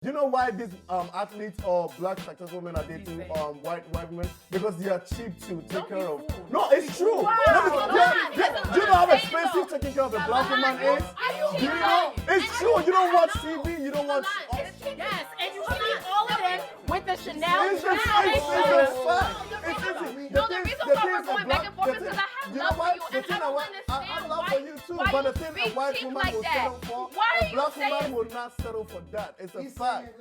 You know why these athletes or black successful women are dating white women? Because they are cheap to take care of. No, it's true. Wow. Do you know how expensive taking care of a black woman is? Do you know? It's true. You don't watch TV. You don't watch. Yes, and you see all of them with the Chanel. It's a fact. No, the reason why we're going back and forth is because I have love for you, and I don't understand I love for you too, but the thing a white woman will settle for, a black woman will not settle for that. It's a fact.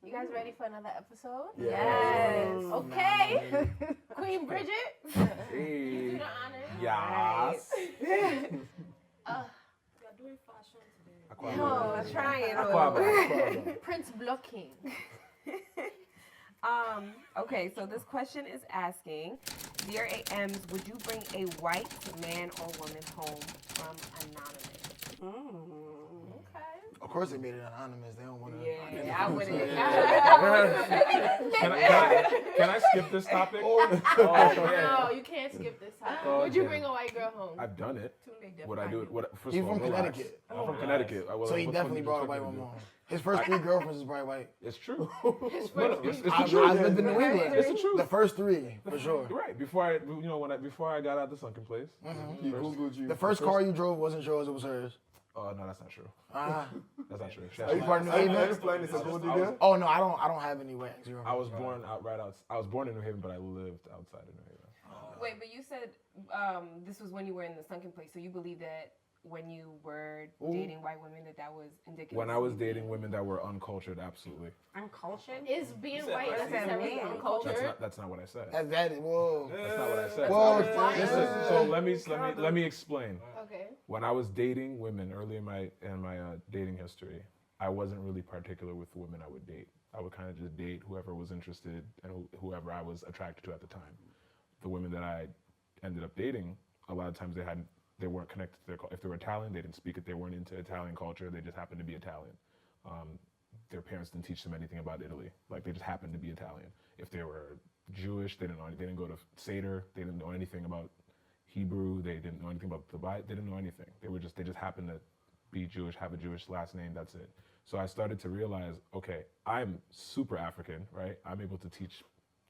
You guys ready for another episode? Yes. Okay. Queen Bridget. Hey. You do the honors. Yes. You're doing fashion today. No, Aquaba. Prince Blocking. Okay, so this question is asking, dear AMs, would you bring a white man or woman home from anonymous? Okay. Of course they made it anonymous. They don't want to. Yeah, I wouldn't. Can I skip this topic? No, you can't skip this time. Would you bring a white girl home? I've done it. Would I do it? First He's of all, from relax. Connecticut. I'm from Connecticut. So he definitely brought a white woman home. His first 3 girlfriends is probably white. It's true. His No, first it's three. the truth. I lived in New England. It's the truth. The first 3, for sure. Right. Before I got out the sunken place. He Googled you. The first car you drove wasn't yours, it was hers. Oh no, that's not true. That's not true. Are you part of New Are you Haven? explaining it's a gold digger? Oh no, I don't have any wax. I was born I was born in New Haven, but I lived outside of New Haven. Wait, but you said this was when you were in the sunken place, so you believe that when you were dating white women that was indicative? When I was dating women that were uncultured, absolutely. Uncultured? Is being white what does that necessarily mean? uncultured? That's not what I said. Whoa. That's not what I said. Whoa. Listen, so let me explain. Okay. When I was dating women early in my dating history, I wasn't really particular with the women I would date. I would kind of just date whoever was interested and whoever I was attracted to at the time. The women that I ended up dating, a lot of times they weren't connected to their culture. If they were Italian, they didn't speak it. They weren't into Italian culture. They just happened to be Italian. Their parents didn't teach them anything about Italy. Like they just happened to be Italian. If they were Jewish, they didn't go to Seder. They didn't know anything about Hebrew. They didn't know anything about the Bible. They didn't know anything. They just happened to be Jewish, have a Jewish last name. That's it. So I started to realize, okay, I'm super African, right? I'm able to teach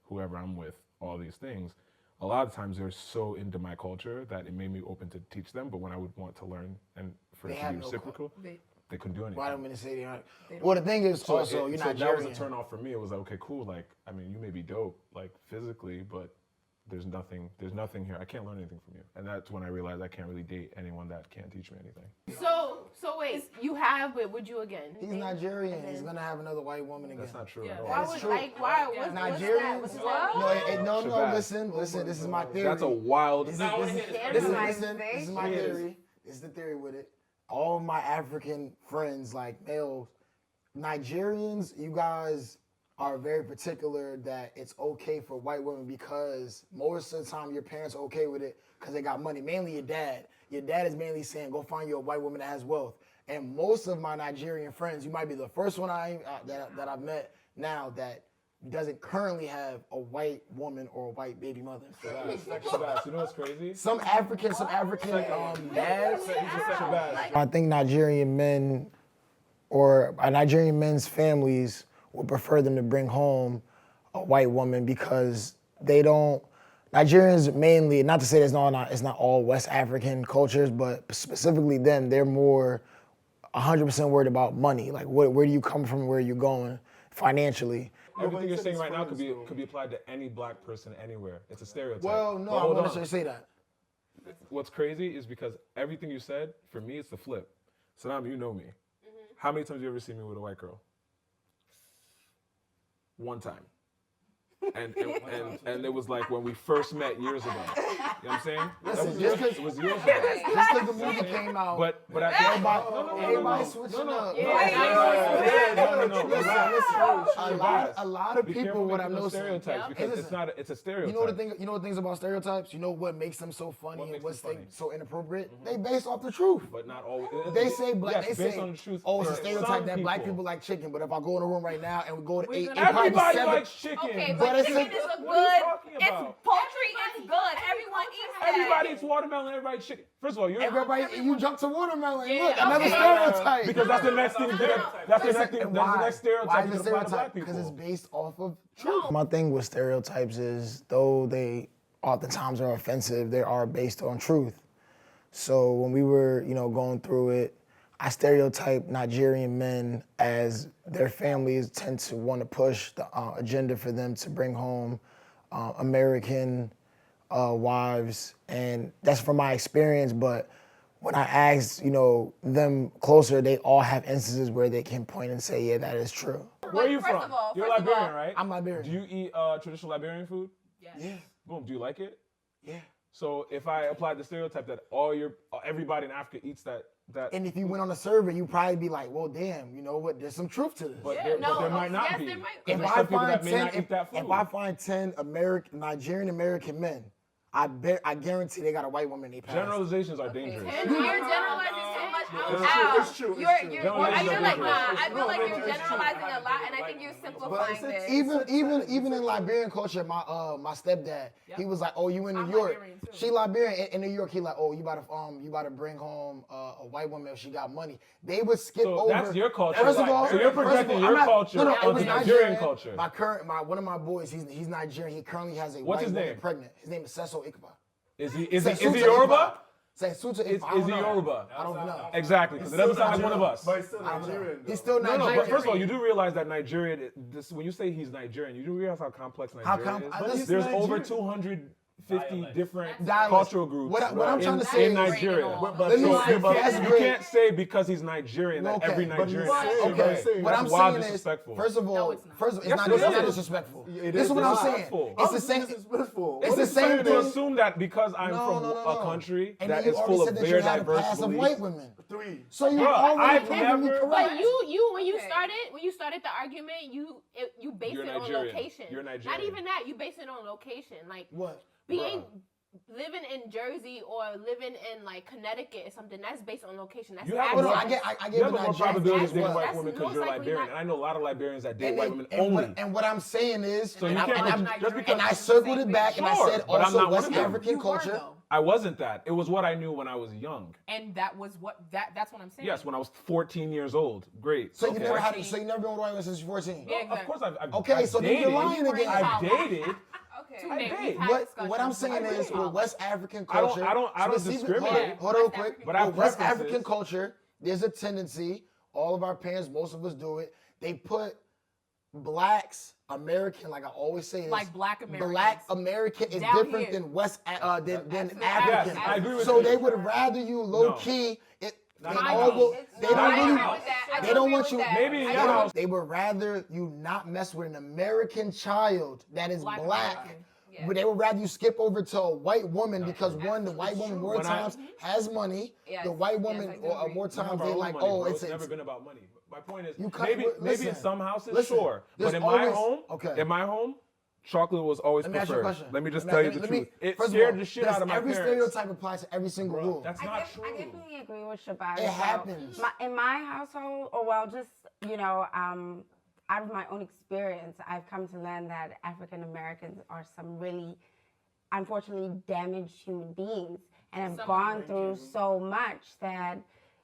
whoever I'm with all these things. A lot of times they're so into my culture that it made me open to teach them. But when I would want to learn and for it to be reciprocal, they couldn't do anything. Why don't we say they aren't? Well, the thing is also, you're Nigerian. That was a turn off for me. It was like, okay, cool. Like, I mean, you may be dope, like physically, but there's nothing here. I can't learn anything from you. And that's when I realized I can't really date anyone that can't teach me anything. So wait, you have, but would you again? He's Nigerian. He's gonna have another white woman again. That's not true at all. Why would what's Nigerians? What's that? No, Shabazz. listen. This is my theory. That's a wild. This is my theory. This is the theory with it. All of my African friends, like males, Nigerians, you guys are very particular that it's okay for white women because most of the time your parents are okay with it because they got money. Mainly your dad. Your dad is mainly saying, go find you a white woman that has wealth. And most of my Nigerian friends, you might be the first one that I've met now that doesn't currently have a white woman or a white baby mother. Shabazz, you know what's crazy? Some African dads. I think Nigerian men or Nigerian men's families would prefer them to bring home a white woman because they don't. Nigerians mainly, not to say it's not all West African cultures, but specifically them, they're more 100% worried about money. Like where do you come from, where are you going financially? everything you're saying right now could be applied to any black person anywhere. It's a stereotype. Well, no, But I hold wouldn't on. necessarily say that. What's crazy is because everything you said, for me, it's the flip. Saddam, you know me. How many times have you ever seen me with a white girl? One time. And it was like when we first met years ago. You know what I'm saying? Listen, It was years ago. Just because the movie came out, But everybody switching up. No. A lot of Be people, careful what I'm making those noticing. stereotypes because it's a stereotype. You know the things about stereotypes? You know what makes them so funny and makes what's them funny? So inappropriate? They based off the truth. But not always. They say based on the truth. oh, it's a for stereotype some that black people like chicken, but if I go in a room right now and we go to eight, Everybody likes chicken. Okay, But but it's chicken a- is a What are you good. talking It's about? poultry. It's good. Everyone eats that. Everybody eats watermelon. Everybody eats chicken. First of all, everybody, you jump to watermelon. Yeah, Look, another okay. stereotype. because that's the next thing. That's the next thing. And That's the next stereotype Why you is it can apply to black stereotype? people. Because it's based off of truth. My thing with stereotypes is, though they oftentimes are offensive, they are based on truth. So when we were, going through it, I stereotype Nigerian men as their families tend to want to push the agenda for them to bring home American wives, and that's from my experience. But when I asked, them closer, they all have instances where they can point and say, yeah, that is true. Where are you First from? of all- You're first of Liberian, all- right? I'm Liberian. Do you eat traditional Liberian food? Yeah, Boom. Do you like it? yeah. So if I applied the stereotype that everybody in Africa eats that, And if you went on a survey, you'd probably be like, well, damn, you know what? There's some truth to this. but Yeah, there no, might not yes, be. there might And be. there's some people that may not eat that food. If I find 10 Nigerian American men, I guarantee they got a white woman in their past. Generalizations are dangerous. And you're generalizing so much. It's true. I feel like I feel like you're It's true. generalizing a lot, and I think you're simplifying this. Even in Liberian culture, my stepdad, he was like, "Oh, you in New York? Liberian, too. She Liberian in New York." He like, "Oh, you about to bring home a white woman if she got money." They would skip So over. that's your culture. First of all, So you're projecting your culture it onto was Nigerian culture. One of my boys, he's Nigerian. He currently has a What's white his woman name? pregnant. His name is Seso Ikpa. Is he Sesutu Yoruba? Ikpa. Sesutu Ikpa. I Is don't he know. Yoruba? I don't know. Exactly, because it doesn't sound like one of us. But he's still I don't know. Nigerian. He's still No, Nigerian. but first of all, you do realize that Nigerian, when you say he's Nigerian, you do realize how complex Nigeria is? But he's There's Nigerian. over 250 different Dialects. cultural groups What I'm trying to say in is- Nigeria. Let me So say, you that's can't, great. you can't say because he's Nigerian that Okay, every but Nigerian he's is saying- right. okay, What That's I'm wild saying is, disrespectful. first of all, it's Yes, not it is. disrespectful. It This is what I'm not. saying. Disrespectful. It's the same. Disrespectful. It's the It's fair same to thing. assume that because I'm No, from no, no, a no. country And that then is you full already of said that very you had a diverse pass of beliefs. white women. 3. So you Bruh, already I've proven me never- correct. But you when you Okay. started the argument, you base You're it on Nigerian. location. You're Not Nigerian. even that. You base it on location. Like What? living in Jersey or living in like Connecticut or something. That's based on location. That's You have Hold on, access. I You get have the a more Nigerian probability of as dating a well. white That's woman because most you're likely Liberian. not- And I know a lot of Liberians that date And, white women and, only. and what I'm saying is, So you and, can't I'm- just because and I circled it back and I Sure, said but I'm also not one West of them. African You were, culture. though. I wasn't that. It was what I knew when I was young. And that's what I'm saying. Yes, when I was 14 years old. Great. So you Okay. never had, so you never been with a white woman since you're 14. Yeah. Of course, I've Okay, I've so then you're dated. lying again. I've dated. Okay. Nate, I we've did. had What I'm discussions. saying I is agree. with West African I don't- culture. I don't specific- discriminate. Hold on, West quick. African But I have With West preferences. African culture, there's a tendency. All of our parents, most of us do it. They put blacks, American, like I always say, is Like black Americans. Black American is Down different here. than African. Yes, I agree with So you. they would rather you low No. key. They Not all in will, my house. they don't I really. agree with that. I They don't agree want with you. that. Maybe in I your agree. house. They would rather you not mess with an American child that is Black black. American. Yeah. But they would rather you skip over to a white woman because one, the white woman more When I- times has money. Yes, The white yes, woman I do or agree. more We have times our they own like, money, oh, bro. it's never been about money. My point is, You cut- maybe listen, in some houses, listen, sure, there's but in always- my home, okay. in my home, chocolate was always Let me ask you a preferred. question. Let me just Let tell me- you the let me- truth. It first of scared all, the shit does out of my every parents. stereotype applies to every single rule. That's I not def- true. I definitely agree with Shabazz. It happens. In my household, or well, just out of my own experience, I've come to learn that African Americans are some really, unfortunately, damaged human beings, and have gone through so much that,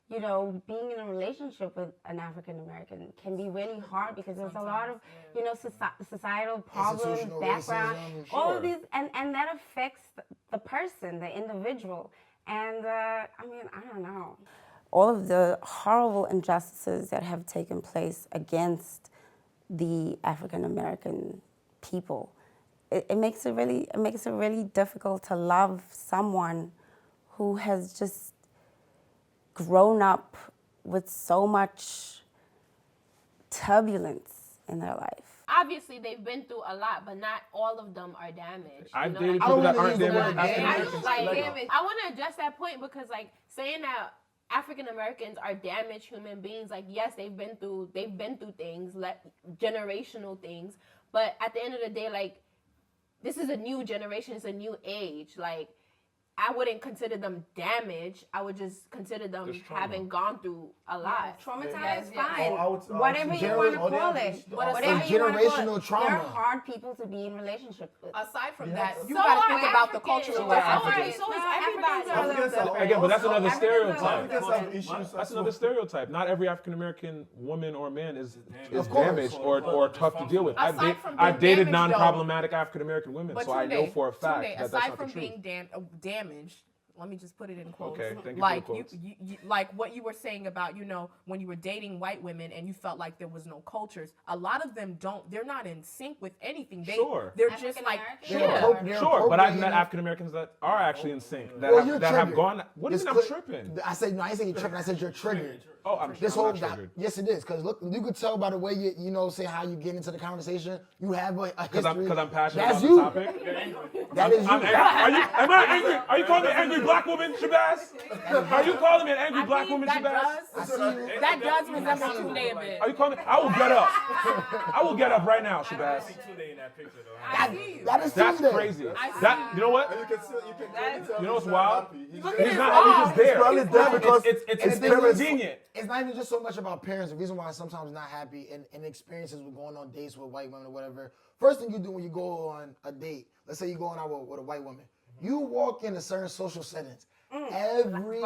being in a relationship with an African American can be really hard because there's a lot of, societal problems, Institutional background, racism, all sure. of these, and that affects the person, the individual. And I don't know. All of the horrible injustices that have taken place against the African American people. It makes it really difficult to love someone who has just grown up with so much turbulence in their life. Obviously, they've been through a lot, but not all of them are damaged. I've You know, dated like, people that I aren't don't really damaged. use the word I African just Americans. I want to address that point because, like, saying that African Americans are damaged human beings, like, yes, they've been through things, like generational things, but at the end of the day, like, this is a new generation, it's a new age. Like, I wouldn't consider them damaged. I would just consider them having gone through a lot. Traumatized, Yeah. fine. Whatever Whatever you want to call it. Whatever you want to call generational it. trauma. They're hard people to be in relationships with. Aside from that, you So got to are think about the Africans. cultural So are Africans. So is Everybody's everybody. Again, but that's another Africans stereotype. Africans have issues. That's another stereotype. Not every African American woman or man is Of course. damaged or tough to deal with. Aside from I've being dated damaged, though- non-problematic African American women, But so I know for a fact Tunde, that that's aside not from the truth. being damaged, let me just put it in quotes. Okay, thank you like for the quotes. you, like what you were saying about, you know, when you were dating white women and you felt like there was no cultures. A lot of them don't. They're not in sync with anything. Sure. They're just like African-American? Sure, but I've met African Americans that are actually in sync, that, Well, have, you're that have triggered. gone. What do you It's mean I'm cli- tripping? I said no. I didn't say you're tripping. I said you're triggered. Oh, I'm This I'm whole not triggered. yes, it is. Because look, you could tell by the way you know say how you get into the conversation. You have a Because history. I'm passionate That's about you. the topic. That is you. I'm angry. Am I angry? Are you calling me an angry black woman, Shabazz? Are you calling me an angry black woman, that Shabazz? I see you. that does resemble Tunde a bit. Are you calling me? I will get up. I will get up right now, Shabazz. That is That's Tunde. crazy. That you know what? You can clearly tell You know what's he's wild? not happy. He's not. He's just there. probably there because it's his parents- convenient. It's not even just so much about parents. The reason why I'm sometimes not happy and experiences with going on dates with white women or whatever. First thing you do when you go on a date, let's say you're going out with a white woman, you walk in a certain social settings. Every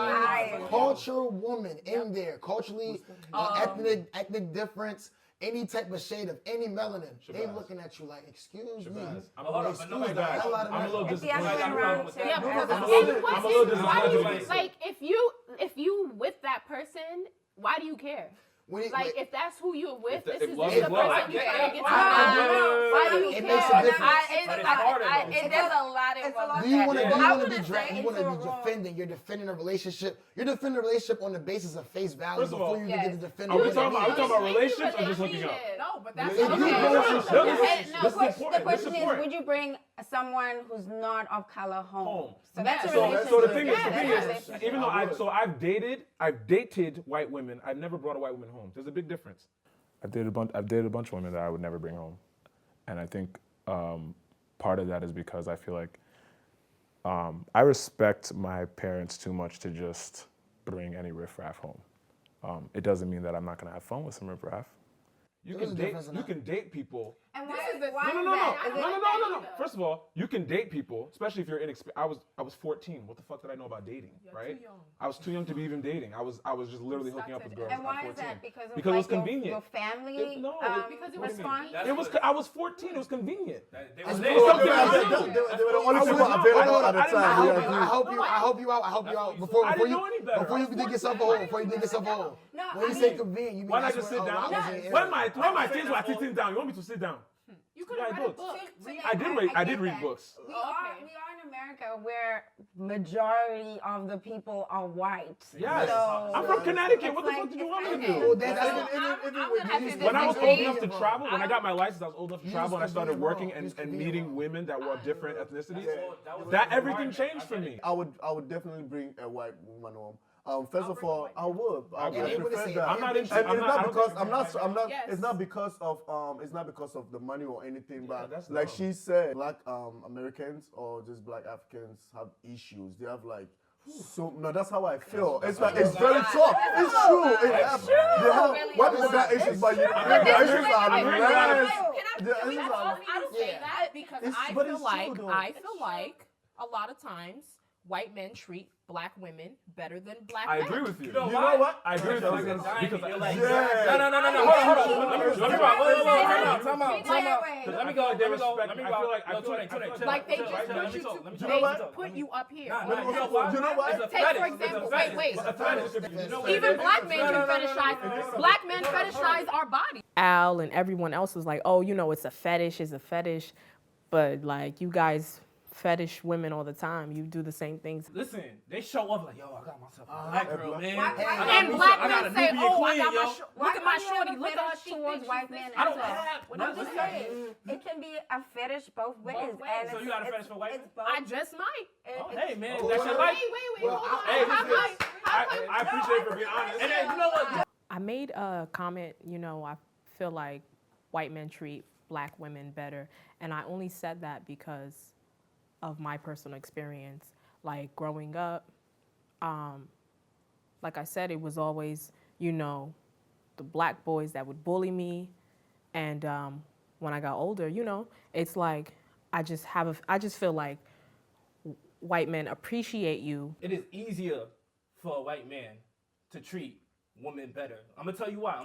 cultural woman in there, culturally, ethnic difference, any type of shade of any melanin, they looking at you like, excuse me. I'm a little disappointed. It's the other way around too. Yeah, because I'm a and little- what's I'm a little this- why do you- disappointed. like if you with that person, why do you care? Like if that's who you're with, this is love the is love. person you're trying to get to I- know. Why do you It care? makes a difference. There's a lot involved. Do you want to I be wouldn't say you want to it's be a wrong- defending? You're defending a relationship. You're defending a relationship on the basis of face value First of all, before you get to defend. Are we what it talking about means. relationships or just hooking up? No, but that's If you okay. go on- No, this is The important. question is, would you bring someone who's not of color home? So that's a So relationship. the thing is, That's a even though I've dated white women, I've never brought a white woman home. There's a big difference. I've dated a bunch of women that I would never bring home, and I think part of that is because I feel like I respect my parents too much to just bring any riffraff home. It doesn't mean that I'm not gonna have fun with some riffraff. You There's can a date. difference in You that. can date people. And This why, is the- why No. is that? Is it- either. First of all, you can date people, especially if you're inexperienced. I was 14. What the fuck did I know about dating, right? too young. I was too young to be even dating. I was just literally hooking up with girls And at why 14. is that? Because of Because it was like, convenient. your family No, because it was response? It was. I was 14. It was convenient. They were the only people available at the time. We agree. I help you out. Before I you didn't know any better. before you dig yourself a hole. No, When you I say mean- convenient, you mean Why not that's just when- sit oh, down? I wasn't in When it. my kids were sitting down, you want me to sit down? You could have Yeah, read a books. book. I did get read that. books. We are in America where majority of the people are white. Yes. So I'm from Connecticut. it's What the like- fuck did you want me to it's do? Well, that's I'm gonna have to When I was old disagree. enough to travel, when I got my license, I was old enough to You travel, and I used to started be working wrong. You and used to be meeting wrong. women that were of different ethnicities. That everything changed for me. I would definitely bring a white woman home. First of all, I would. I Okay. would They would've prefer said that. I'm not into- And I'm it's not- not I don't because think- I'm not. Yes. It's not because of the money or anything. But that's like dumb. she said, Black Americans or just Black Africans have issues. They have like. So no, that's how I feel. It's like it's very tough. It's true. White people got issues, but the issues are less. The Can issues I are. say that because It's- I but feel it's like true, though. I feel like a lot of times white men treat black women better than black I men. agree with you. You know You know what? I agree with you. Because Because like, Yeah. no. Hold on. Let me time out. Let me go. Like they just Let me put talk. put you up here. You know what? You know what? Take for example, wait. Even black men can fetishize. Black men fetishize our body. Al and everyone else was like, oh, you know, it's a fetish, but like you guys fetish women all the time. You do the same things. Listen, they show up like, yo, I got myself a black girl, man. And black men say, oh, I got my yo. look at my shorty, look at her, she towards thinks white she's men this. I as don't well. have. I'm just saying, it can be a fetish both ways. And So you got a fetish for white it's men? both. I just might. Oh, hey, man, Oh, that's your wait, life. Wait, hold on. Hey, I might. I appreciate it for being honest. And then, you know what? I made a comment, you know, I feel like white men treat black women better. And I only said that because of my personal experience. Like growing up, like I said, it was always, you know, the black boys that would bully me. And when I got older, you know, it's like I just feel like white men appreciate you. It is easier for a white man to treat women better. I'm gonna tell you why.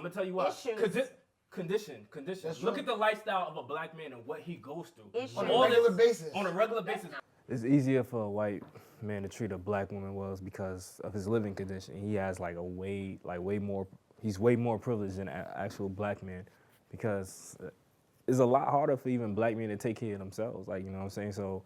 Issues. Condition. That's Look true. at the lifestyle of a black man and what he goes through. Issues. On a regular basis. On a regular basis. It's easier for a white man to treat a black woman well because of his living condition. He has like he's way more privileged than an actual black man because it's a lot harder for even black men to take care of themselves. Like, you know what I'm saying? So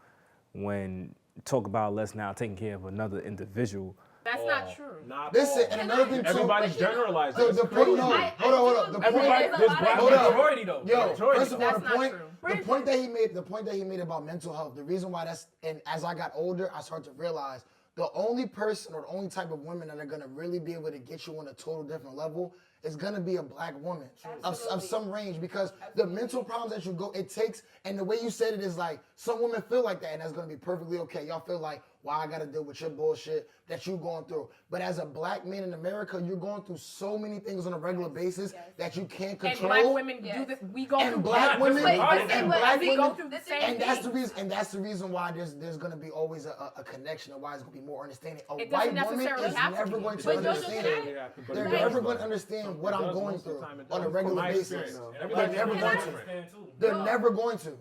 when talk about let's now taking care of another individual. That's not true. Listen, and another thing too. Everybody's generalizing. The point, no, hold on. The point, There's black hold up. Majority though. Yo, Majority. first of all, That's not true. the point that he made about mental health, the reason why and as I got older, I started to realize the only person or the only type of women that are gonna really be able to get you on a total different level is gonna be a black woman of some range, because the mental problems that it takes, and the way you said it is like, some women feel like that, and that's gonna be perfectly okay. Y'all feel like, why I gotta deal with your bullshit that you going through. But as a black man in America, you're going through so many things on a regular basis that you can't And control. black women do this. We go And through black women, we go through the same and that's the thing. reason. And that's the reason why there's gonna be always a connection, and why it's gonna be more understanding. A It white doesn't woman necessarily is have to never be. going to But understand. They're never going to understand what I'm going through on a regular basis. They're never going to. They're never going to.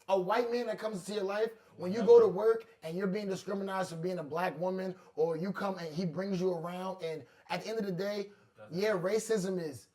A white man that comes into your life, when you go to work and you're being discriminated for being a black woman, or you come and he brings you around, and at the end of the day, yeah, racism is,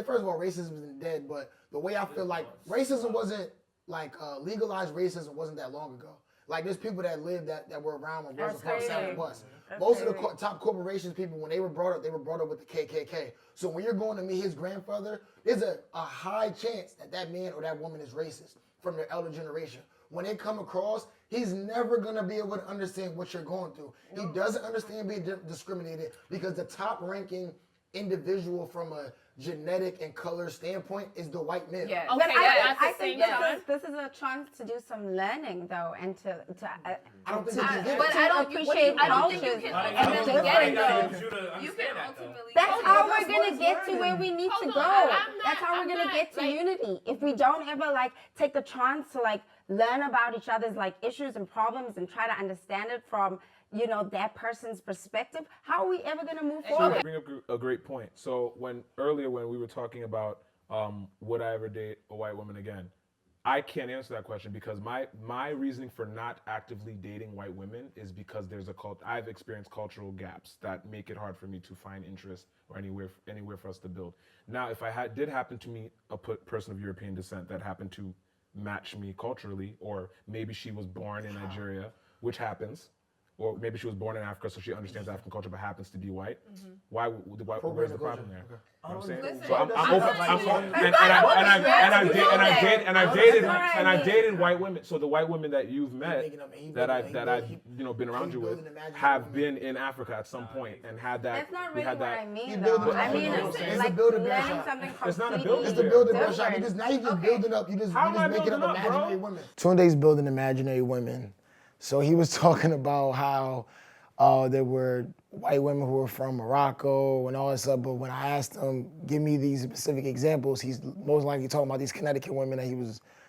first of all, racism isn't dead, but the way I feel like racism wasn't, like, legalized racism wasn't that long ago. Like, there's people that lived that were around when Rosa Parks sat on the bus. Most of the top corporations people, when they were brought up with the KKK. So when you're going to meet his grandfather, there's a high chance that man or that woman is racist from their elder generation. When they come across, he's never going to be able to understand what you're going through. He doesn't understand being discriminated, because the top ranking individual from a genetic and color standpoint is the white male. Yeah. But Okay, I at the think same time. this is a chance to do some learning, though, and to I don't think you can get But it. I don't appreciate I don't think you cultures. can I don't ultimately think get it anybody though. got You can ultimately That's get how it. we're gonna get to where we need to Hold go. on, I'm not- That's how we're I'm gonna not, get to like- unity. If we don't ever like take the chance to like learn about each other's like issues and problems and try to understand it from, you know, that person's perspective, how are we ever gonna move So forward? you bring up a great point. So earlier when we were talking about would I ever date a white woman again, I can't answer that question, because my reasoning for not actively dating white women is because I've experienced cultural gaps that make it hard for me to find interest or anywhere for us to build. Now, if I did happen to meet a person of European descent that happened to match me culturally, or maybe she was born in Nigeria, which happens, or maybe she was born in Africa, so she understands African culture but happens to be white. Where's the problem there? You know what I'm saying? Listen, So I'm open, I'm and I've dated white women. So the white women that you've met, that I've been around you with, have been in Africa at some point and had that. That's not we really had what that. I mean, You though. build it I up. mean, It's it's a like build-a-bear learning shop. something It's not a completely build-a-bear. It's the building different. shop. Because now you're just building up. You're How am I just making building up up, bro? imaginary women. Tunde's building imaginary women. So he was talking about how there were white women who were from Morocco and all that stuff. But when I asked him, give me these specific examples, he's most likely talking about these Connecticut women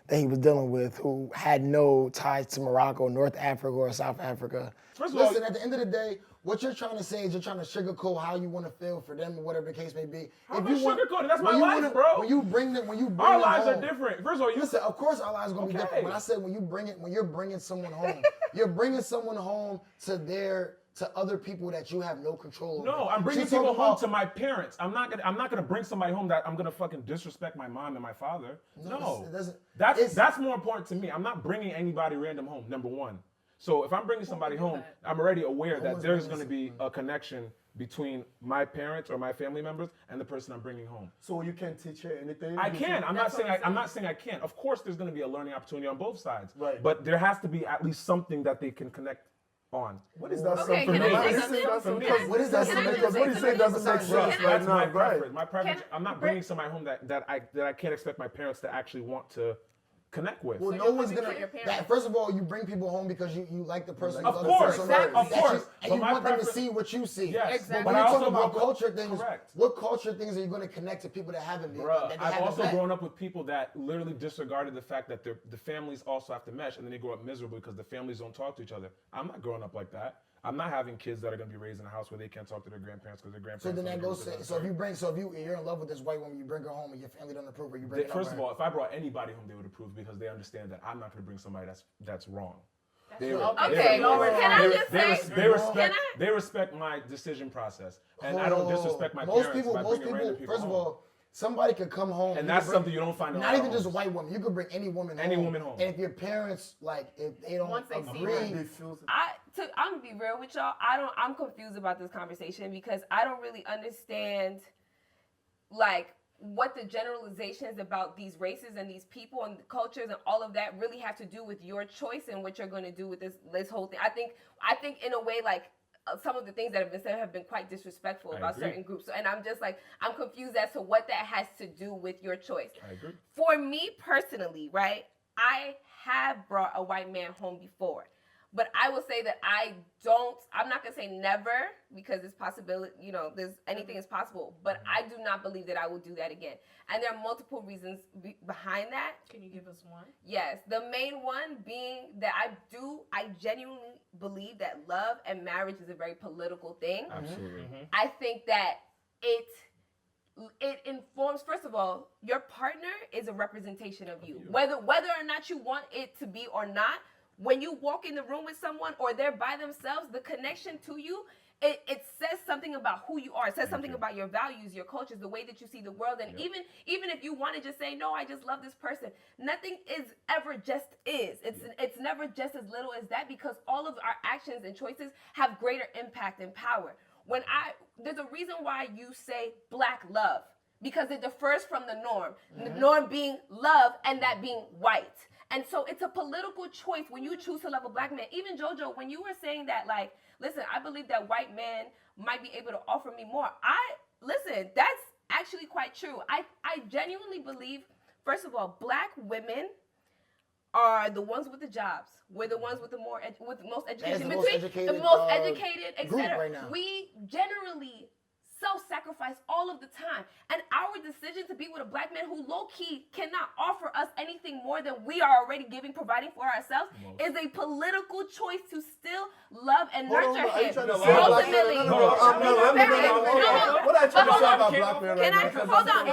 that he was dealing with who had no ties to Morocco, North Africa, or South Africa. First of all, Listen, at the end of the day, what you're trying to say is you're trying to sugarcoat how you want to feel for them or whatever the case may be. How am I sugarcoating? That's my life, bro. When you bring them Our lives home, are different. First of all, listen, of course our lives are going to be different. When I said when you're bringing someone home, you're bringing someone home to other people that you have no control over. No, I'm bringing people home to my parents. I'm not gonna bring somebody home that I'm gonna fucking disrespect my mom and my father. No, it doesn't. That's more important to me. I'm not bringing anybody random home. Number one. So if I'm bringing somebody home, I'm already aware that there's gonna be a connection between my parents or my family members and the person I'm bringing home. So you can't teach her anything? I can. I'm not saying I can't. Of course, there's gonna be a learning opportunity on both sides. Right. But there has to be at least something that they can connect on. What is that Okay, something? can I say What something? is that Can I something? just Because say what you say doesn't make something? sense right That's now, my right? preference. My preference. I'm not bringing somebody home that I can't expect my parents to actually want to connect with. Well, no one's gonna. First of all, you bring people home because you like the person. Of course, of course. And But you my want them to preference- see what you see. Yes, But but when I you also talk about grew up- culture things, correct. what culture things are you going to connect to people that haven't been? Bruh, that they I've haven't also met? grown up with people that literally disregarded the fact that the families also have to mesh, and then they grow up miserable because the families don't talk to each other. I'm not growing up like that. I'm not having kids that are going to be raised in a house where they can't talk to their grandparents because their grandparents. So then don't that agree goes. with them. So if you're in love with this white woman, you bring her home, and your family don't approve, or you bring her. First of all, if I brought anybody home, they would approve because they understand that I'm not going to bring somebody that's wrong. Okay, can I just say? They respect my decision process, and I don't disrespect my parents by bringing random people First of home. all, somebody could come home, And that's something you don't find in a Not lot even of just a homes. white woman. You could bring any woman home. Any woman home. And if your parents, if they don't Once they see agree, her. I'm gonna be real with y'all. I'm confused about this conversation because I don't really understand, what the generalizations about these races and these people and the cultures and all of that really have to do with your choice and what you're going to do with this whole thing. I think in a way, some of the things that have been said have been quite disrespectful about certain groups. And I'm just I'm confused as to what that has to do with your choice. I agree. For me personally, right, I have brought a white man home before. But I will say that I'm not going to say never because it's possibility, anything is possible. But I do not believe that I will do that again. And there are multiple reasons behind that. Can you give us one? Yes. The main one being that I genuinely believe that love and marriage is a very political thing. Absolutely. Mm-hmm. I think that it informs, first of all, your partner is a representation of you. Whether or not you want it to be or not, when you walk in the room with someone or they're by themselves, the connection to you, it says something about who you are. It says something about your values, your cultures, the way that you see the world. And even if you want to just say, no, I just love this person, nothing is ever just is. It's never just as little as that because all of our actions and choices have greater impact and power. There's a reason why you say black love because it differs from the norm. The norm being love and that being white. And so it's a political choice when you choose to love a black man. Even JoJo, when you were saying that, listen, I believe that white men might be able to offer me more. Listen, that's actually quite true. I genuinely believe, first of all, black women are the ones with the jobs. We're the ones with the most education. The most educated, etc. right now. We generally self-sacrifice all of the time. And our decision to be with a black man who low-key cannot offer us anything more than we are already providing for ourselves is a political choice to still love and nurture him. Ultimately. What are you trying to say about black men right now? Hold on,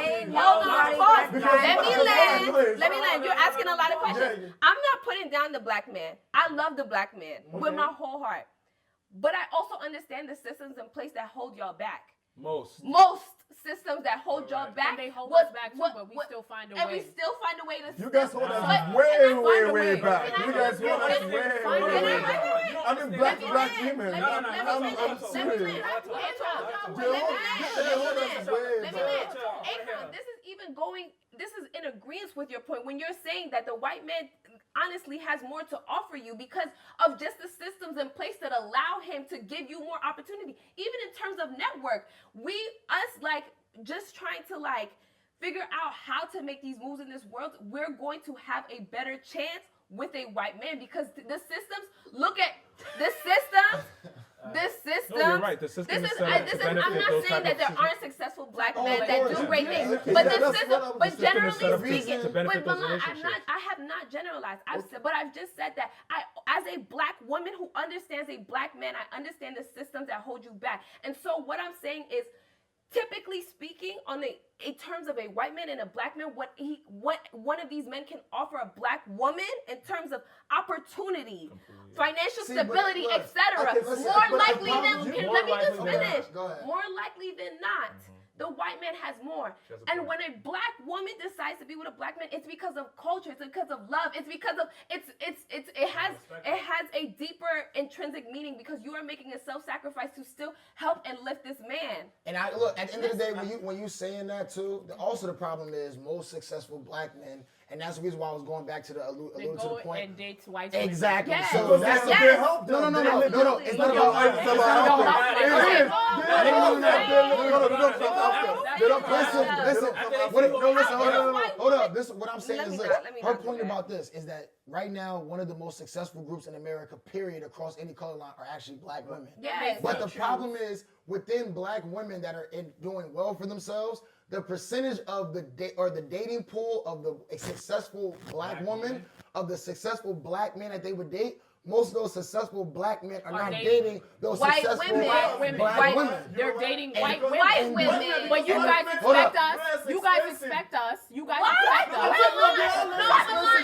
pause. Let me land. You're asking a lot of questions. I'm not putting down the black man. I love the black man with my whole heart. But I also understand the systems in place that hold y'all back. Most Systems that hold y'all back. And they hold us back too, but we still find a way. And we still find a way to. You guys hold us way back. You guys hold us way back. I mean, black women. I'm serious. This is in agreement with your point when you're saying that the white man honestly has more to offer you because of just the systems in place that allow him to give you more opportunity. Even in terms of network, just trying to figure out how to make these moves in this world, we're going to have a better chance with a white man because the systems, look at the systems. This system. No, you're right. The system is set up to benefit I'm not those saying type that of there aren't successful black Oh, men of that course. do great Yeah. things, Yeah, but that's the what system, I'm- but the system is generally set up speaking, to benefit but those Milan, relationships. I have not generalized. But I've just said that as a black woman who understands a black man, I understand the systems that hold you back. And so what I'm saying is, typically speaking, in terms of a white man and a black man, what one of these men can offer a black woman in terms of opportunity, financial stability, etc. More likely than let me just finish. More likely than not, the white man has more. And when a black woman decides to be with a black man, it's because of culture. It's because of love. It's because of it has a deeper intrinsic meaning because you are making a self-sacrifice to still help and lift this man. And I look at the end of the day, when you saying that too, also the problem is most successful black men. And that's the reason why I was going back to the allude to the point. And dates white Exactly. Yes. So that's they help them. No. It's not about Hold up. This what I'm saying is this. Her point about this is that right now one of the most successful groups in America, period, across any color line, are actually black women. Yes. But the problem is within black women that are doing well for themselves, the percentage of the dating pool of the successful black woman, of the successful black men that they would date, most of those successful black men are not dating those white successful women. black women. They're dating white women. White women. But you guys expect us. You guys expect us. You guys expect us.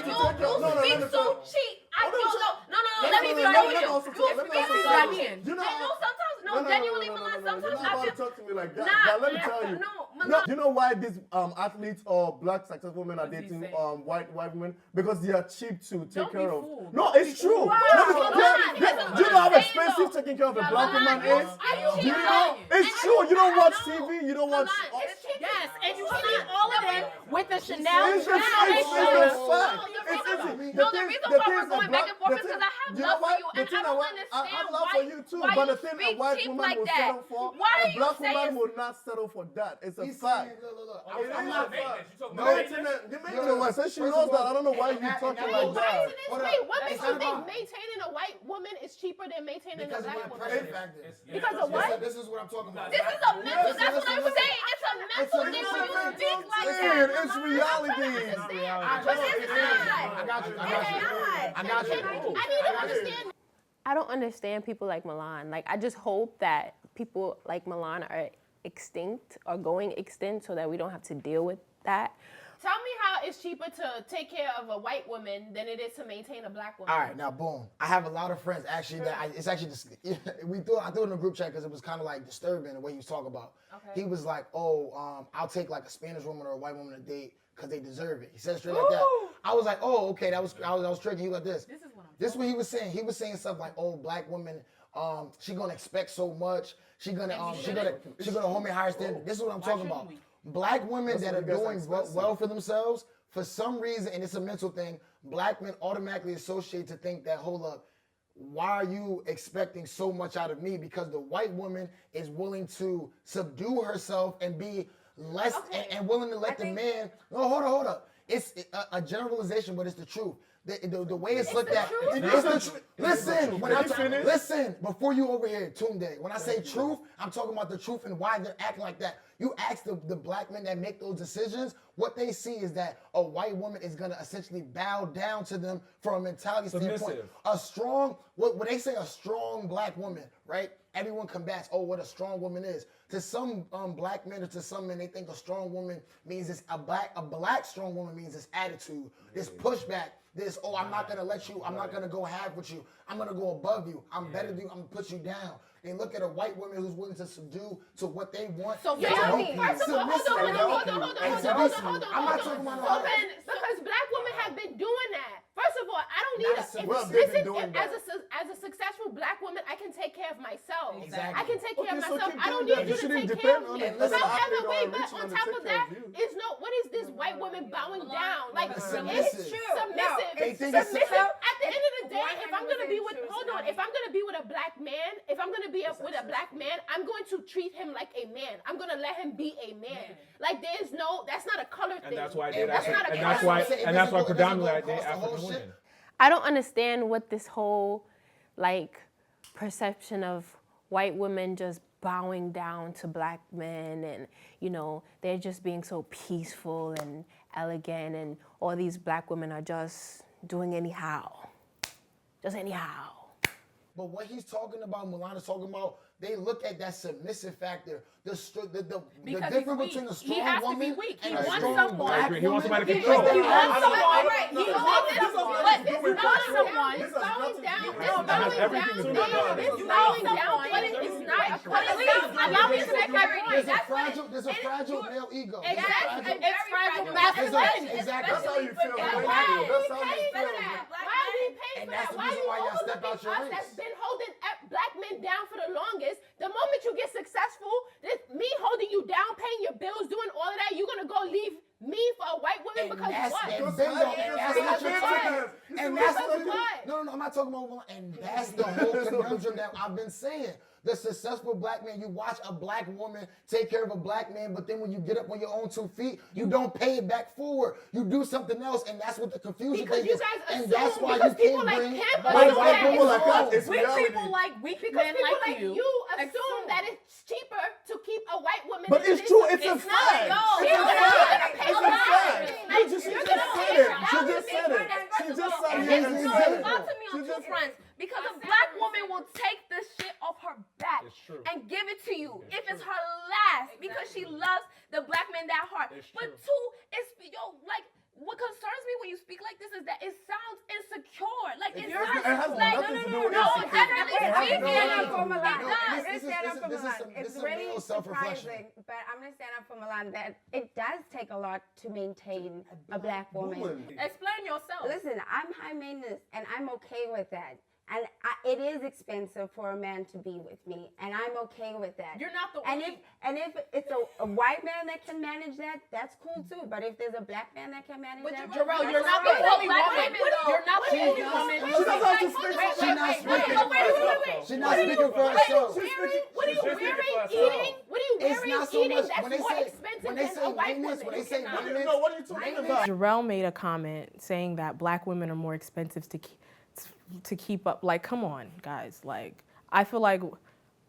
You speak so cheap. No. Let me be honest with you. Genuinely, Milan, sometimes you're not I about to feel. talk to me like that. But let me tell you. No, You know why these athletes or black successful women are dating white women? Because they are cheap to take care of. No, it's true. Wow. Do you know how expensive taking care of a black woman is? Do you know? It's true. You don't watch TV. You don't watch. Yes, and you see all of them with the Chanel. It's a fact. No, the reason why we're going back and forth is because I have love for you, and I don't understand I have love for you too, why but you the thing a speak white cheap woman like will that. settle for, Why are a you black saying? woman will not settle for that. It's a fact. Look. I'm not. I said she knows that. I don't know why you talking like that. Wait, what makes you think maintaining a white woman is cheaper than maintaining a black woman? Because of what? This is what I'm talking about. This is a mental. That's what I'm saying. It's a mental thing when you speak like that. It's reality. But it's not. I got you. I need to understand. I don't understand people like Milan. Like, I just hope that people like Milan are extinct or going extinct so that we don't have to deal with that. Tell me how it's cheaper to take care of a white woman than it is to maintain a black woman. All right, now boom. I have a lot of friends actually that it's actually just I threw it in a group chat because it was kind of like disturbing the way he was talking about. Okay. He was like, I'll take like a Spanish woman or a white woman to date because they deserve it. He said it straight like that. I was like, oh, okay, I was tricking. He was like this. This is what he was saying. He was saying stuff like, black women, she gonna expect so much. She gonna hold me higher standard. This is what I'm talking about. Black women that are doing well for themselves, for some reason, and it's a mental thing, black men automatically associate to think that, hold up, why are you expecting so much out of me? Because the white woman is willing to subdue herself and be less and willing to let the man. No, hold up. It's a generalization, but it's the truth. The way it's looked at, it's the truth. Listen, before you over here, Tunde, when I say truth, I'm talking about the truth and why they're acting like that. You ask the black men that make those decisions, what they see is that a white woman is going to essentially bow down to them from a mentality standpoint. A strong, what they say, a strong black woman, right? Everyone combats, what a strong woman is. To some black men or to some men, they think a strong woman means this, a black strong woman means this attitude, this pushback, this, I'm not going to let you, I'm not going to go half with you, I'm going to go above you, I'm better than you, I'm going to put you down. They look at a white woman who's willing to subdue to what they want. So first of all, hold on. I'm not talking about because black women have been doing that. First of all, I don't need as a successful black woman, I can take care of myself. Exactly. I can take care of myself. I don't need you to take care of me. However, but on top of that, what is this white woman bowing down? Like, it's submissive. At the end of the day, if I'm gonna be with a black man, with a black man, I'm going to treat him like a man. I'm gonna let him be a man. Like, that's not a color thing. And that's why predominantly I date African women. I don't understand what this whole, like, perception of white women just bowing down to black men and, they're just being so peaceful and elegant and all these black women are just doing anyhow. Just anyhow. But what he's talking about, Milana's talking about, they look at that submissive factor, the difference between a strong woman and a strong black woman. He wants somebody to control. He wants someone. He wants someone. But it's not someone. It's slowing down. It's slowing down. But it's not. Allow me to make my point. There's a fragile male ego. Exactly. It's fragile masculinity. Exactly. That's how you feel. That's how you feel. Why are we paying And for that's that? the Why are reason you why y'all overlooking step out your us race. that's been holding black men down for the longest? The moment you get successful, me holding you down, paying your bills, doing all of that, you're gonna go leave me for a white woman because what? No, I'm not talking about. And that's the whole conundrum that I've been saying. The successful black man, you watch a black woman take care of a black man, but then when you get up on your own 2 feet, you don't pay it back forward. You do something else, and that's what the confusion Because thing you is. guys And assume that's why because you people can't like bring him white assume people that like it's us. Weak people like weak Because men people like you. assume that it's cheaper to keep a white woman. But than it's it is true. to- It's a not. fact. No, It's a you're fact. gonna pay It's a a lot. fact. Like, She just you're said gonna it. pay a She lot. just said it. She just said And it. it's She so said it. about to me on She two just- fronts because a black woman will take the shit off her back It's true. and give it to you if it's her last because she loves the black man that hard. It's But true. two, it's like what concerns me when you speak like this is that it sounds insecure. Like it sounds has like nothing to do with no, insecure. generally It has speaking, no- Stand up for it Milan. does. Let's stand up for this is Milan. some- It's this is really real self-reflection. surprising, but I'm gonna stand up for Milan that it does take a lot to maintain a black woman. Explain yourself. Listen, I'm high maintenance and I'm okay with that. And it is expensive for a man to be with me, and I'm okay with that. You're not the and only. if it's a white man that can manage that, that's cool too. But if there's a black man that can manage that, Jarrell, you're that's not all the right. only woman. You're not the only woman. She doesn't have to speak for She's not speaking. She's not speaking for herself. What are you She's wearing? speaking for Eating? What are you It's wearing? not so Eating? much That's when they more say expensive than a white maintenance. woman. When they say maintenance, No, what are you talking about? Jarrell made a comment saying that black women are more expensive to keep up. Like, come on, guys. Like, I feel like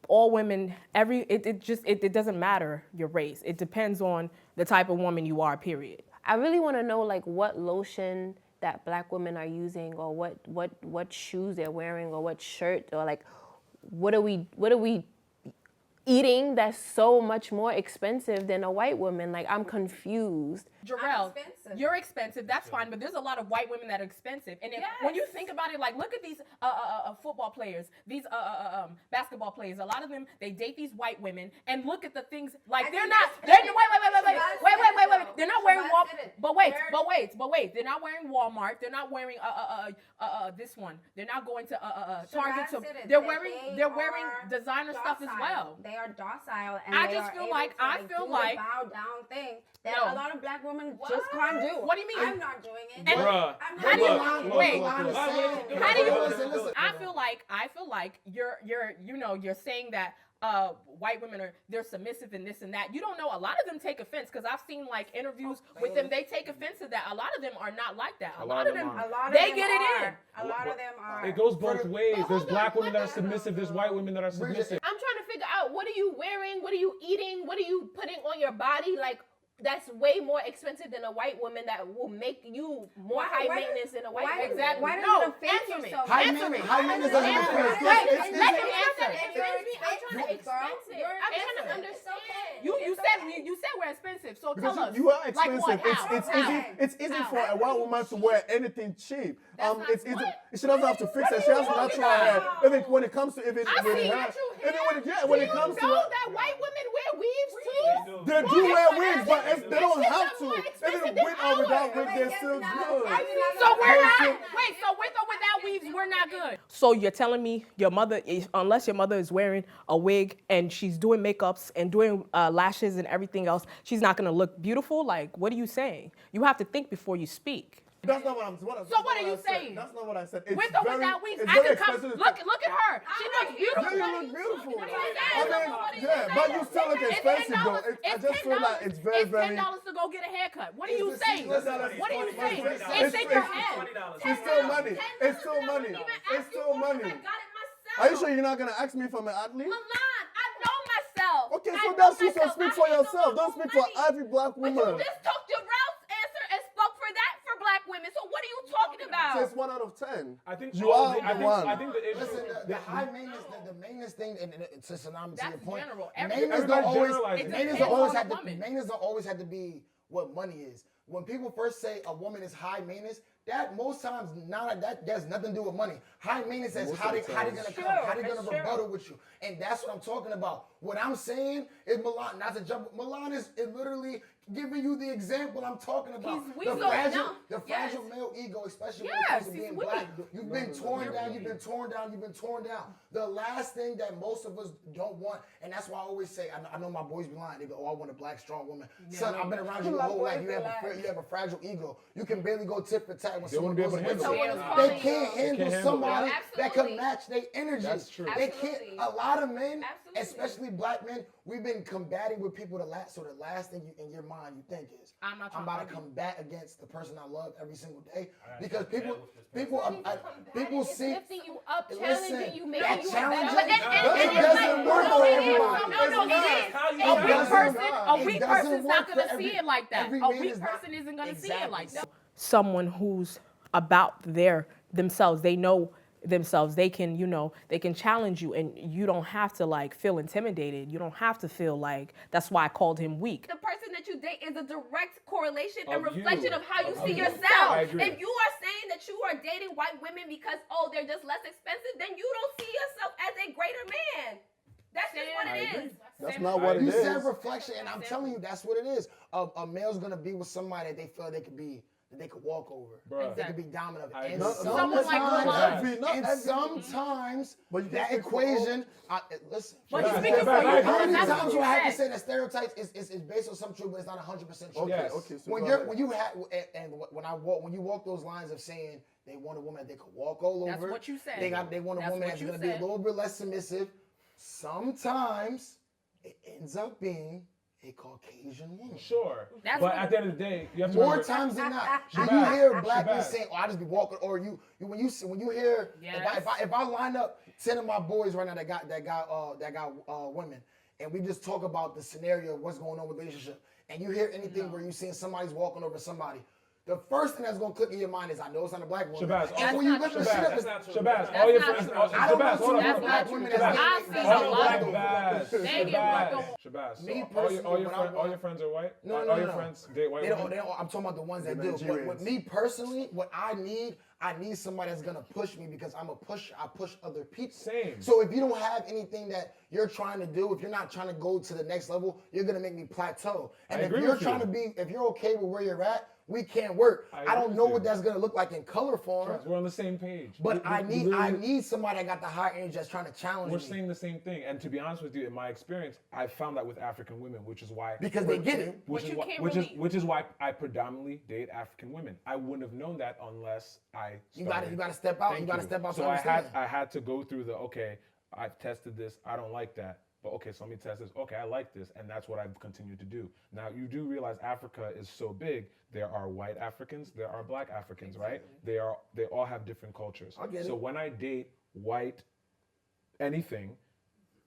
all women, it doesn't matter your race. It depends on the type of woman you are, period. I really want to know like what lotion that black women are using, or what shoes they're wearing, or what shirt, or like what are we eating that's so much more expensive than a white woman? Like, I'm confused. Jarrell, expensive. you're expensive. That's fine, but there's a lot of white women that are expensive. And when you think about it, like, look at these football players, these basketball players. A lot of them, they date these white women, and look at the things like I they're think not. that's They're, very- wait. They're not wearing Shabazz Walmart. did it. But wait. They're not wearing Walmart. They're not wearing this one. They're not going to Target. Shabazz did it. They're They wearing are designer stuff as docile. well. They are docile, and I they just are feel able like- to, I feel do like- the bow down thing that No. a lot of black women just can't do. What do you mean? I'm not doing it. And- Bruh. I'm How do you- not doing it. wait, How do you- listen? I feel like you're saying that white women they're submissive and this and that. You don't know. A lot of them take offense because I've seen like interviews with them. They take offense to that. A lot of them are not like that. A lot of them, A lot of they them get it are. in. A lot of them are. It goes both ways. There's black women that are submissive. There's white women that are submissive. I'm trying to figure out, what are you wearing? What are you eating? What are you putting on your body? Like, that's way more expensive than a white woman that will make you more high maintenance than a white woman. Exactly. Why does No, it offend answer you me. so much? High Answer me. maintenance doesn't Answer make me. sense. Let It's- him it's- answer. it's- I'm trying to expensive. You're I'm trying to expensive. understand. You said we're expensive. So Because tell us. you are Like expensive. what? How? It's easy How? for a white woman to wear anything cheap. That's It's not easy. what? She doesn't have to fix it. She has natural hair. Even when it comes to I with see her, natural hair. when Do it comes you to know her, that white women wear weaves too? they do wear wigs, but they don't have to. More Even expensive with than or without ours. wig, they're still good. So we're not. Wait. So with or without weaves, we're not good. So you're telling me your mother, unless your mother is wearing a wig and she's doing makeups and doing lashes and everything else, she's not gonna look beautiful? Like, what are you saying? You have to think before you speak. That's not what I'm. So what are you saying? That's not what I said. It's With or very, without weaves, it's I very could come. expensive. Look at her. She looks beautiful. Yeah, you look beautiful. What I mean, yeah, but you still look expensive though. I just feel like it's very, It's very. $10 to go get a haircut. What are you It's saying? $10. What are you saying? It's- It's in your head. It's still money. It's still money. It's still money. Are you sure you're not gonna ask me if I'm an athlete? Milan, I know myself. Okay, I so know that's you. So myself. speak I for handle yourself. my Don't own speak for money. every black But you woman. just took Jarrell's answer and case 1 out of 10. I think you are I the think, one. I think the issue. Listen, the high maintenance, the maintenance thing, and to Sanam, to your That's point, general. maintenance don't always, generalizing. maintenance It don't always depends have on the to, woman. maintenance don't always have to be what money is. When people first say a woman is high maintenance, that most times that has nothing to do with money. High maintenance is how they gonna come, how they gonna rebuttal with you, and that's what I'm talking about. What I'm saying is Milan, not to jump. Milan is literally giving you the example I'm talking about. He's weak, The so fragile, no. the fragile male ego, especially when Yes, it comes to he's being weak. black. You've been torn down. You've been torn down. You've been torn down. The last thing that most of us don't want, and that's why I always say, I know my boys be lying. They go, "Oh, I want a black, strong woman." Son, I've been around you your whole life. You have a fragile ego. You can barely go tit for tat when someone won't goes be able to against handle you. it. They can't handle handle somebody it. that can Absolutely. match their energy. That's true. They can't. Absolutely. A lot of men, Absolutely. especially black men, we've been combating with people. So the last thing in your mind you think is, I'm not trying about to to argue. combat against the person I love every single day, because people see. lifting you up, Listen, challenging you, that making you challenge better. doesn't work for everybody. No, it is. How you A weak challenge person, them? a It weak doesn't person's work not for gonna every- see it like that. every A man weak is not- person isn't gonna see it Exactly. like that. Someone who's about themselves, they know themselves, they can, they can challenge you, and you don't have to like feel intimidated. You don't have to feel like, that's why I called him weak. The person that you date is a direct correlation and Of reflection you. of how you Of see you. yourself. I agree. If you are saying that you are dating white women because, oh, they're just less expensive, then you don't see yourself as a greater man. That's just what it is. That's not what it You is. said reflection, and I'm telling you, that's what it is. A male's gonna be with somebody that they feel they could walk over. Bruh. They could be dominant. I And agree. Someone like sometimes, Not and every- sometimes But you that can't speak for equation. Listen. But Shabazz, you're speaking for Shabazz, you. I agree How with many you. That's times what do you I have to said. say that stereotypes is based on some truth, but it's not 100% true? Okay, Yes. okay. So When go you're ahead. when you walk those lines of saying they want a woman that they could walk all over. That's what you said. They want a That's woman what that's you gonna be a said. little bit less submissive. Sometimes it ends up being a Caucasian woman. Sure. That's but what- at the end of the day, you have to More remember, times than not, when you Shabazz, hear black men Shabazz. saying, "Oh, I just be walking," or when you hear, Yes. if I line up 10 of my boys right now that got women, and we just talk about the scenario of what's going on with the relationship, and you hear anything where you seeing somebody's walking over somebody, the first thing that's gonna click in your mind is, I know it's not a black woman. Shabazz, And when you lift the shit up, That's it's not true. Shabazz, That's all your not friends, true. I don't know Shabazz, too hold on, many hold black on. women Shabazz, that's I've seen all a your lot friends, of Shabazz, They get Shabazz, black Shabazz. Me So all personally, your friends are white? No, all your friends date white They women? don't, I'm talking about the ones that The do. But with Nigerians. me personally, what I need somebody that's gonna push me, because I'm a pusher. I push other people. Same. So if you don't have anything that you're trying to do, if you're not trying to go to the next level, you're gonna make me plateau. And I if agree you're with trying you. to be, if you're okay with where you're at, we can't work. I I agree don't with know you. what that's gonna look like in color form, We're on the same page. but I literally- need somebody that got the high energy that's trying to challenge We're me. saying the same thing, and to be honest with you, in my experience, I found that with African women, which is why Because they get it. which But is you why, can't which really- is which is why I predominantly date African women. I wouldn't have known that unless I. You gotta started. step out. Thank You gotta step out to So understand. I had to go through the okay. I've tested this. I don't like that. But okay, so let me test this. Okay, I like this, and that's what I've continued to do. Now you do realize Africa is so big. There are white Africans, there are black Africans, right? They all have different cultures. I get so it. when I date white anything,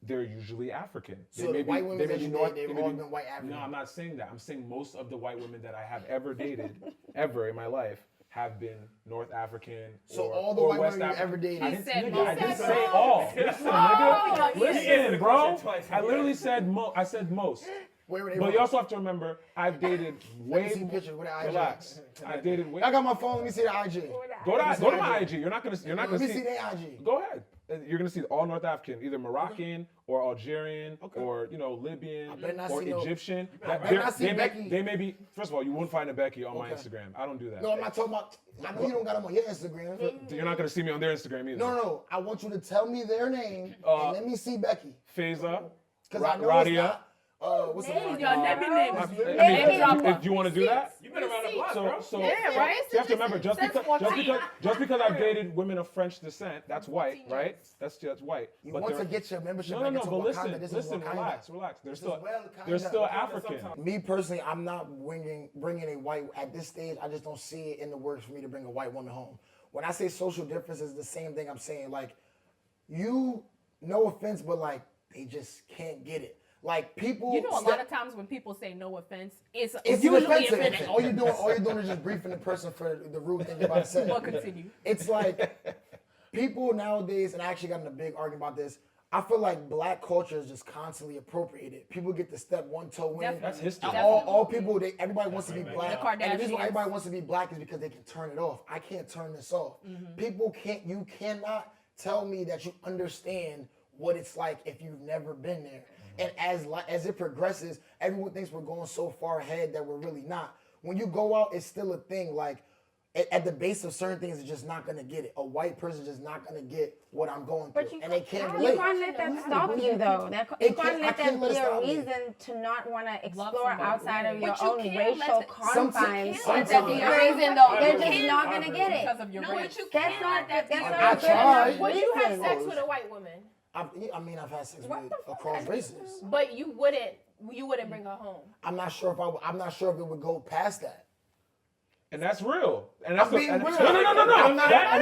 they're usually African. So the white women that you date, they've all been white No, African. I'm not saying that. I'm saying most of the white women that I have ever dated, ever in my life, have been North African. So or, all the or white West women you African. ever dated- I He didn't, said nigga, most. I didn't He said say most. all. Listen, nigga. Listen, bro. twice. I literally said I said most. Where were they But from? you also have to remember, I've dated Let me way. see pictures with the IG. Relax. I've dated way. I got my phone. Let me see the IG. Go to my IG. You're not gonna Let me see. see their IG. Go ahead. You're gonna see all North African, either Moroccan or Algerian or Libyan better not or see no- Egyptian. better not see Becky. They may be. First of all, you won't find a Becky on my Okay. Instagram. I don't do that. No, I'm not talking about. I know you don't got them on your Instagram. You're not gonna see me on their Instagram either. No. I want you to tell me their name and let me see Becky. Faiza, Because I know it's Radia. not. What's the one? Y'all never named I me. mean, Name drop if you want to do that, You've been around the block, bro. so Yeah, right? you have to remember just Since because 14. I've dated women of French descent, that's white, right? That's white. You But want to they're- get your membership no, back no, into but Wakanda. This is listen, Wakanda. relax. They're This still is Wakanda. they're still Wakanda African. Me personally, I'm not bringing a white at this stage. I just don't see it in the works for me to bring a white woman home. When I say social difference, is the same thing I'm saying. Like, you, no offense, but like they just can't get it. Like people, You know, a lot of times when people say no offense, it's usually offensive. offensive. All you're doing is just briefing the person for the rude thing they're about to say. Well, continue. It's like people nowadays, and I actually got in a big argument about this. I feel like black culture is just constantly appropriated. People get to step one toe in. That's history. All people, everybody wants to be black. The And the reason why Kardashians. everybody wants to be black is because they can turn it off. I can't turn this off. You cannot tell me that you understand what it's like if you've never been there. And as it progresses, everyone thinks we're going so far ahead that we're really not. When you go out, it's still a thing. Like at the base of certain things, it's just not gonna get it. A white person is just not gonna get what I'm going through, and they can't relate. You can't let that stop you, though. You can't let that be a reason to not want to explore outside of your own racial confines. Sometimes. That be a reason, though. They're just not gonna get it. Because of your race. That's not I a good tried. enough Would you have reason. sex with a white woman? I've had sex with across races. But you wouldn't bring her home. I'm not sure if it would go past that. And that's real. And that's I'm being real. No. I'm not- I'm